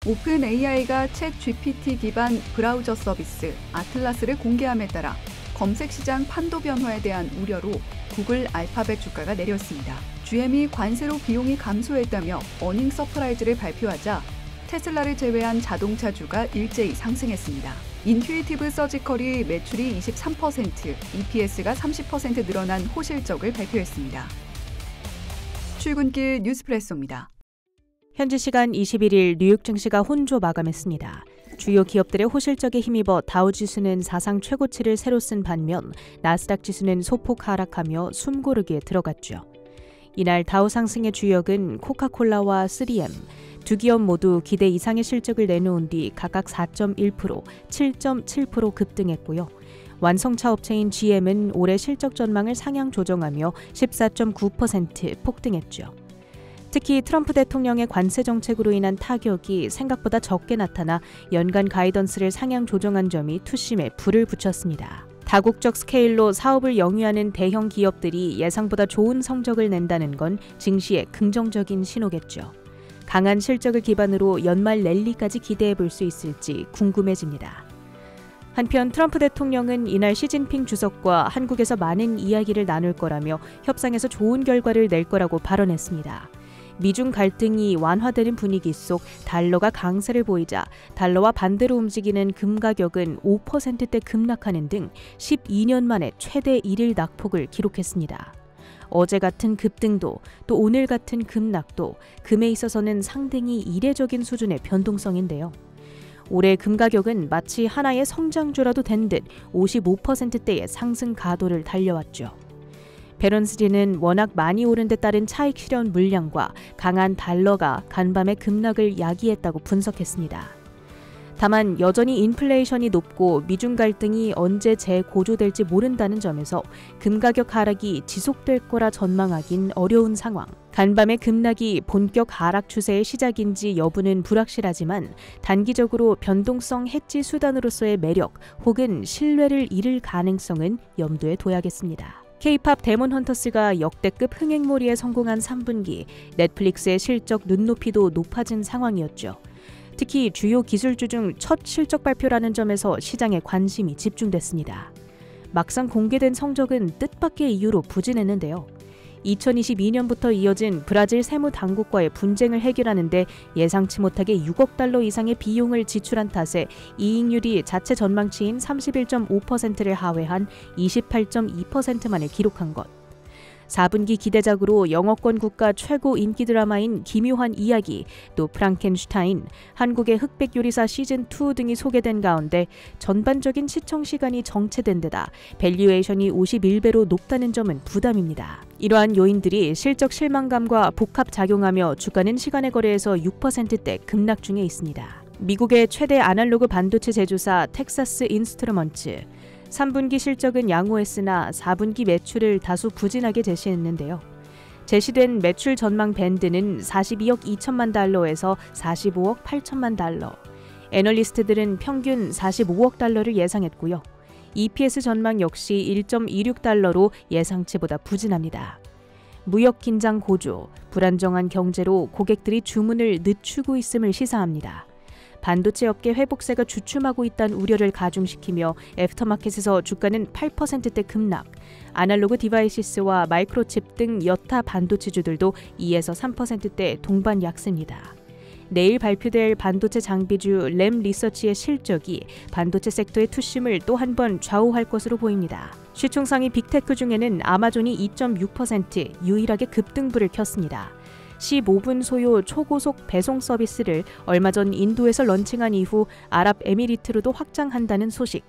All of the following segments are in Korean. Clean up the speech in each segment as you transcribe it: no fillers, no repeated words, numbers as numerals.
오픈 AI가 챗 GPT 기반 브라우저 서비스 아틀라스를 공개함에 따라 검색 시장 판도 변화에 대한 우려로 구글 알파벳 주가가 내렸습니다. GM이 관세로 비용이 감소했다며 어닝 서프라이즈를 발표하자 테슬라를 제외한 자동차주가 일제히 상승했습니다. 인투이티브 서지컬이 매출이 23%, EPS가 30% 늘어난 호실적을 발표했습니다. 출근길 뉴스프레소입니다. 현지 시간 21일 뉴욕 증시가 혼조 마감했습니다. 주요 기업들의 호실적에 힘입어 다우지수는 사상 최고치를 새로 쓴 반면 나스닥 지수는 소폭 하락하며 숨고르기에 들어갔죠. 이날 다우 상승의 주역은 코카콜라와 3M, 두 기업 모두 기대 이상의 실적을 내놓은 뒤 각각 4.1%, 7.7% 급등했고요. 완성차 업체인 GM은 올해 실적 전망을 상향 조정하며 14.9% 폭등했죠. 특히 트럼프 대통령의 관세 정책으로 인한 타격이 생각보다 적게 나타나 연간 가이던스를 상향 조정한 점이 투심에 불을 붙였습니다. 다국적 스케일로 사업을 영위하는 대형 기업들이 예상보다 좋은 성적을 낸다는 건 증시에 긍정적인 신호겠죠. 강한 실적을 기반으로 연말 랠리까지 기대해 볼 수 있을지 궁금해집니다. 한편 트럼프 대통령은 이날 시진핑 주석과 한국에서 많은 이야기를 나눌 거라며 협상에서 좋은 결과를 낼 거라고 발언했습니다. 미중 갈등이 완화되는 분위기 속 달러가 강세를 보이자 달러와 반대로 움직이는 금 가격은 5%대 급락하는 등 12년 만에 최대 1일 낙폭을 기록했습니다. 어제 같은 급등도 또 오늘 같은 급락도 금에 있어서는 상당히 이례적인 수준의 변동성인데요. 올해 금 가격은 마치 하나의 성장주라도 된 듯 55%대의 상승 가도를 달려왔죠. 베런스진은 워낙 많이 오른 데 따른 차익 실현 물량과 강한 달러가 간밤의 급락을 야기했다고 분석했습니다. 다만 여전히 인플레이션이 높고 미중 갈등이 언제 재고조될지 모른다는 점에서 금 가격 하락이 지속될 거라 전망하긴 어려운 상황. 간밤의 급락이 본격 하락 추세의 시작인지 여부는 불확실하지만 단기적으로 변동성 해지 수단으로서의 매력 혹은 신뢰를 잃을 가능성은 염두에 둬야겠습니다. K-팝 데몬 헌터스가 역대급 흥행몰이에 성공한 3분기, 넷플릭스의 실적 눈높이도 높아진 상황이었죠. 특히 주요 기술주 중 첫 실적 발표라는 점에서 시장에 관심이 집중됐습니다. 막상 공개된 성적은 뜻밖의 이유로 부진했는데요. 2022년부터 이어진 브라질 세무 당국과의 분쟁을 해결하는 데 예상치 못하게 6억 달러 이상의 비용을 지출한 탓에 이익률이 자체 전망치인 31.5%를 하회한 28.2%만을 기록한 것. 4분기 기대작으로 영어권 국가 최고 인기 드라마인 기묘한 이야기, 또 프랑켄슈타인, 한국의 흑백 요리사 시즌2 등이 소개된 가운데 전반적인 시청 시간이 정체된 데다 밸류에이션이 51배로 높다는 점은 부담입니다. 이러한 요인들이 실적 실망감과 복합작용하며 주가는 시간의 거래에서 6%대 급락 중에 있습니다. 미국의 최대 아날로그 반도체 제조사 텍사스 인스트루먼츠, 3분기 실적은 양호했으나 4분기 매출을 다소 부진하게 제시했는데요. 제시된 매출 전망 밴드는 42억 2천만 달러에서 45억 8천만 달러. 애널리스트들은 평균 45억 달러를 예상했고요. EPS 전망 역시 1.26달러로 예상치보다 부진합니다. 무역 긴장 고조, 불안정한 경제로 고객들이 주문을 늦추고 있음을 시사합니다. 반도체 업계 회복세가 주춤하고 있다는 우려를 가중시키며 애프터마켓에서 주가는 8%대 급락, 아날로그 디바이시스와 마이크로칩 등 여타 반도체주들도 2에서 3%대 동반 약세입니다. 내일 발표될 반도체 장비주 램 리서치의 실적이 반도체 섹터의 투심을 또 한 번 좌우할 것으로 보입니다. 시총상위 빅테크 중에는 아마존이 2.6% 유일하게 급등불을 켰습니다. 15분 소요 초고속 배송 서비스를 얼마 전 인도에서 런칭한 이후 아랍에미리트로도 확장한다는 소식.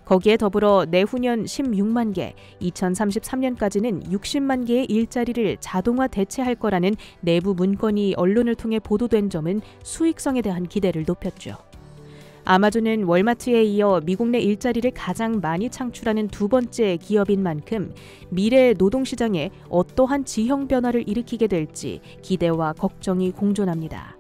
거기에 더불어 내후년 16만 개, 2033년까지는 60만 개의 일자리를 자동화 대체할 거라는 내부 문건이 언론을 통해 보도된 점은 수익성에 대한 기대를 높였죠. 아마존은 월마트에 이어 미국 내 일자리를 가장 많이 창출하는 두 번째 기업인 만큼 미래의 노동시장에 어떠한 지형 변화를 일으키게 될지 기대와 걱정이 공존합니다.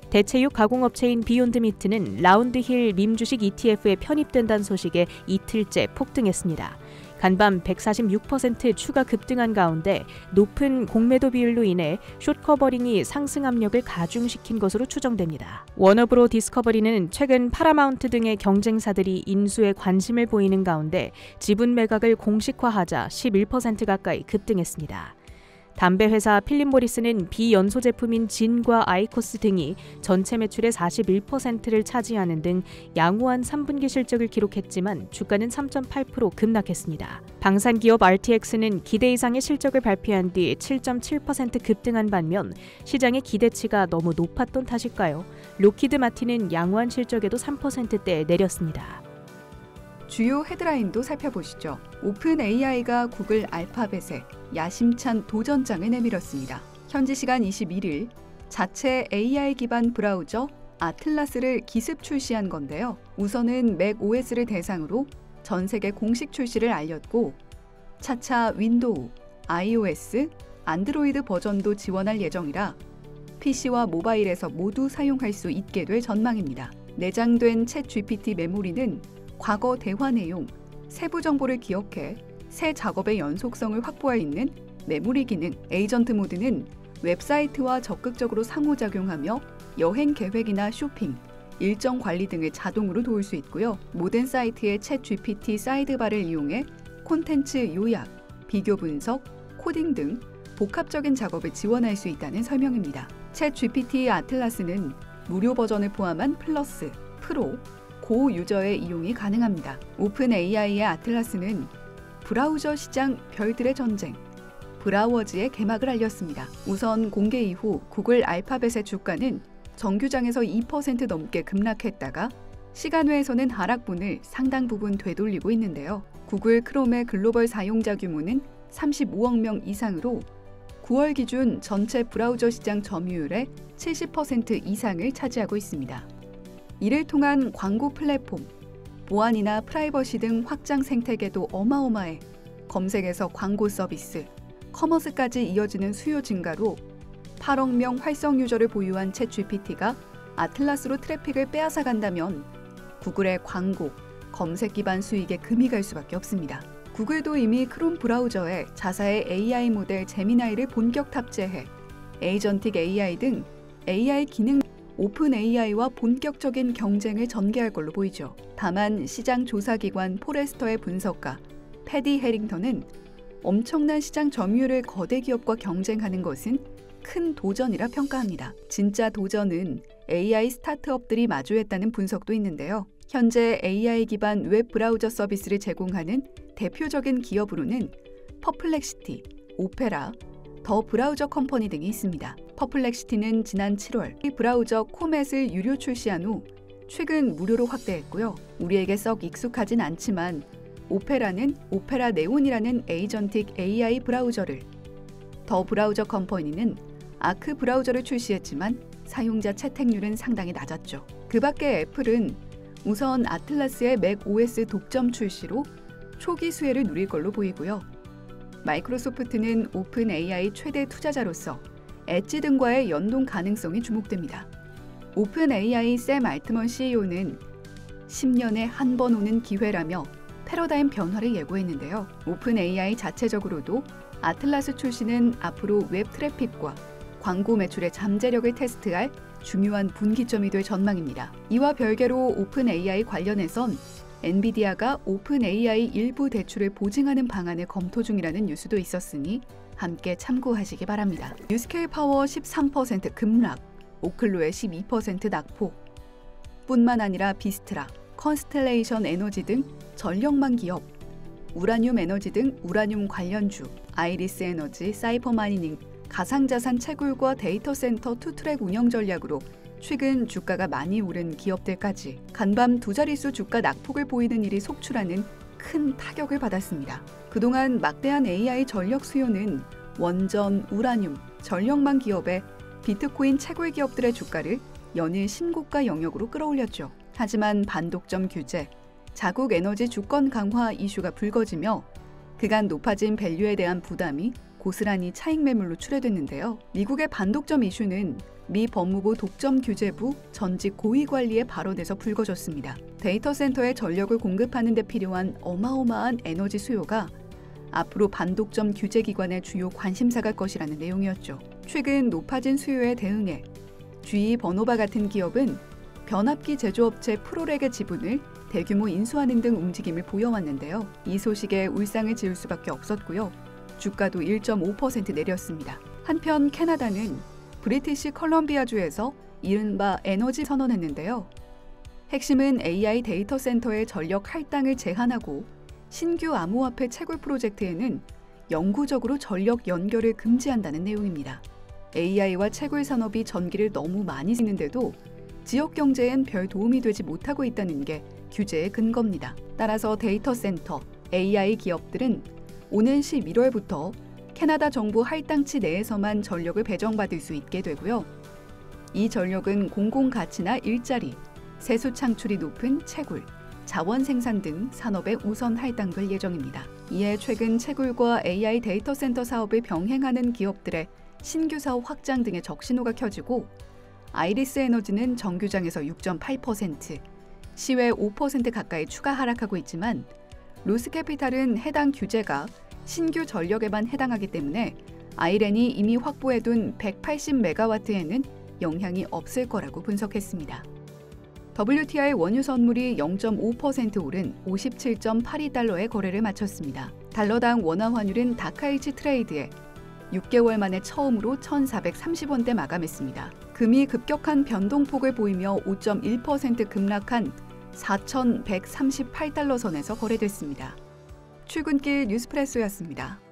대체육 가공업체인 비욘드미트는 라운드힐 밈 주식 ETF에 편입된다는 소식에 이틀째 폭등했습니다. 간밤 146% 추가 급등한 가운데 높은 공매도 비율로 인해 숏커버링이 상승 압력을 가중시킨 것으로 추정됩니다. 워너브로 디스커버리는 최근 파라마운트 등의 경쟁사들이 인수에 관심을 보이는 가운데 지분 매각을 공식화하자 11% 가까이 급등했습니다. 담배 회사 필립 모리스는 비연소 제품인 진과 아이코스 등이 전체 매출의 41%를 차지하는 등 양호한 3분기 실적을 기록했지만 주가는 3.8% 급락했습니다. 방산기업 RTX는 기대 이상의 실적을 발표한 뒤 7.7% 급등한 반면 시장의 기대치가 너무 높았던 탓일까요? 록히드 마틴은 양호한 실적에도 3%대 내렸습니다. 주요 헤드라인도 살펴보시죠. 오픈 AI가 구글 알파벳에 야심찬 도전장을 내밀었습니다. 현지 시간 21일 자체 AI 기반 브라우저 아틀라스를 기습 출시한 건데요. 우선은 맥 OS를 대상으로 전 세계 공식 출시를 알렸고 차차 윈도우, iOS, 안드로이드 버전도 지원할 예정이라 PC와 모바일에서 모두 사용할 수 있게 될 전망입니다. 내장된 챗 GPT 메모리는 과거 대화 내용, 세부 정보를 기억해 새 작업의 연속성을 확보할 있는 메모리 기능, 에이전트 모드는 웹사이트와 적극적으로 상호작용하며 여행 계획이나 쇼핑, 일정 관리 등을 자동으로 도울 수 있고요. 모든 사이트의 챗 GPT 사이드바를 이용해 콘텐츠 요약, 비교 분석, 코딩 등 복합적인 작업을 지원할 수 있다는 설명입니다. 챗 GPT 아틀라스는 무료 버전을 포함한 플러스, 프로, 고 유저의 이용이 가능합니다. 오픈 AI의 아틀라스는 브라우저 시장 별들의 전쟁, 브라워즈의 개막을 알렸습니다. 우선 공개 이후 구글 알파벳의 주가는 정규장에서 2% 넘게 급락했다가 시간외에서는 하락분을 상당 부분 되돌리고 있는데요. 구글 크롬의 글로벌 사용자 규모는 35억 명 이상으로 9월 기준 전체 브라우저 시장 점유율의 70% 이상을 차지하고 있습니다. 이를 통한 광고 플랫폼, 보안이나 프라이버시 등 확장 생태계도 어마어마해 검색에서 광고 서비스, 커머스까지 이어지는 수요 증가로 8억 명 활성 유저를 보유한 챗 GPT가 아틀라스로 트래픽을 빼앗아 간다면 구글의 광고, 검색 기반 수익에 금이 갈 수밖에 없습니다. 구글도 이미 크롬 브라우저에 자사의 AI 모델 제미나이를 본격 탑재해 에이전틱 AI 등 AI 기능 오픈 AI와 본격적인 경쟁을 전개할 걸로 보이죠. 다만 시장 조사기관 포레스터의 분석가 패디 해링턴은 엄청난 시장 점유율의 거대 기업과 경쟁하는 것은 큰 도전이라 평가합니다. 진짜 도전은 AI 스타트업들이 마주했다는 분석도 있는데요. 현재 AI 기반 웹 브라우저 서비스를 제공하는 대표적인 기업으로는 퍼플렉시티, 오페라, 더 브라우저 컴퍼니 등이 있습니다. 퍼플렉시티는 지난 7월 이 브라우저 코멧을 유료 출시한 후 최근 무료로 확대했고요. 우리에게 썩 익숙하진 않지만 오페라는 오페라 네온이라는 에이전틱 AI 브라우저를, 더 브라우저 컴퍼니는 아크 브라우저를 출시했지만 사용자 채택률은 상당히 낮았죠. 그 밖에 애플은 우선 아틀라스의 맥 OS 독점 출시로 초기 수혜를 누릴 걸로 보이고요. 마이크로소프트는 오픈 AI 최대 투자자로서 엣지 등과의 연동 가능성이 주목됩니다. 오픈 AI 샘 알트먼 CEO는 10년에 한 번 오는 기회라며 패러다임 변화를 예고했는데요. 오픈 AI 자체적으로도 아틀라스 출시는 앞으로 웹 트래픽과 광고 매출의 잠재력을 테스트할 중요한 분기점이 될 전망입니다. 이와 별개로 오픈 AI 관련해선 엔비디아가 오픈 AI 일부 대출을 보증하는 방안을 검토 중이라는 뉴스도 있었으니 함께 참고하시기 바랍니다. 뉴스케일 파워 13% 급락, 오클로의 12% 낙폭. 뿐만 아니라 비스트라, 컨스텔레이션 에너지 등 전력망 기업, 우라늄 에너지 등 우라늄 관련주, 아이리스 에너지, 사이퍼마이닝, 가상자산 채굴과 데이터 센터 투트랙 운영 전략으로 최근 주가가 많이 오른 기업들까지 간밤 두 자릿수 주가 낙폭을 보이는 일이 속출하는 큰 타격을 받았습니다. 그동안 막대한 AI 전력 수요는 원전, 우라늄, 전력망 기업의 비트코인 채굴 기업들의 주가를 연일 신고가 영역으로 끌어올렸죠. 하지만 반독점 규제, 자국 에너지 주권 강화 이슈가 불거지며 그간 높아진 밸류에 대한 부담이 고스란히 차익 매물로 출회됐는데요. 미국의 반독점 이슈는 미 법무부 독점 규제부 전직 고위 관리의 발언에서 불거졌습니다. 데이터 센터에 전력을 공급하는 데 필요한 어마어마한 에너지 수요가 앞으로 반독점 규제 기관의 주요 관심사가 것이라는 내용이었죠. 최근 높아진 수요에 대응해 GE 버노바 같은 기업은 변압기 제조업체 프로렉의 지분을 대규모 인수하는 등 움직임을 보여왔는데요. 이 소식에 울상을 지을 수밖에 없었고요. 주가도 1.5% 내렸습니다. 한편 캐나다는 브리티시 컬럼비아주에서 이른바 에너지 선언했는데요. 핵심은 AI 데이터 센터의 전력 할당을 제한하고 신규 암호화폐 채굴 프로젝트에는 영구적으로 전력 연결을 금지한다는 내용입니다. AI와 채굴 산업이 전기를 너무 많이 쓰는데도 지역 경제엔 별 도움이 되지 못하고 있다는 게 규제의 근거입니다. 따라서 데이터 센터, AI 기업들은 오는 11월부터 캐나다 정부 할당치 내에서만 전력을 배정받을 수 있게 되고요. 이 전력은 공공가치나 일자리, 세수 창출이 높은 채굴, 자원 생산 등 산업에 우선 할당될 예정입니다. 이에 최근 채굴과 AI 데이터 센터 사업을 병행하는 기업들의 신규 사업 확장 등의 적신호가 켜지고 아이리스 에너지는 정규장에서 6.8%, 시외 5% 가까이 추가 하락하고 있지만 로스캐피탈은 해당 규제가 신규 전력에만 해당하기 때문에 아이렌이 이미 확보해둔 180메가와트에는 영향이 없을 거라고 분석했습니다. WTI 원유 선물이 0.5% 오른 57.82달러에 거래를 마쳤습니다. 달러당 원화 환율은 다카이치 트레이드에 6개월 만에 처음으로 1,430원대 마감했습니다. 금이 급격한 변동폭을 보이며 5.1% 급락한 4,138달러 선에서 거래됐습니다. 출근길 뉴스프레소였습니다.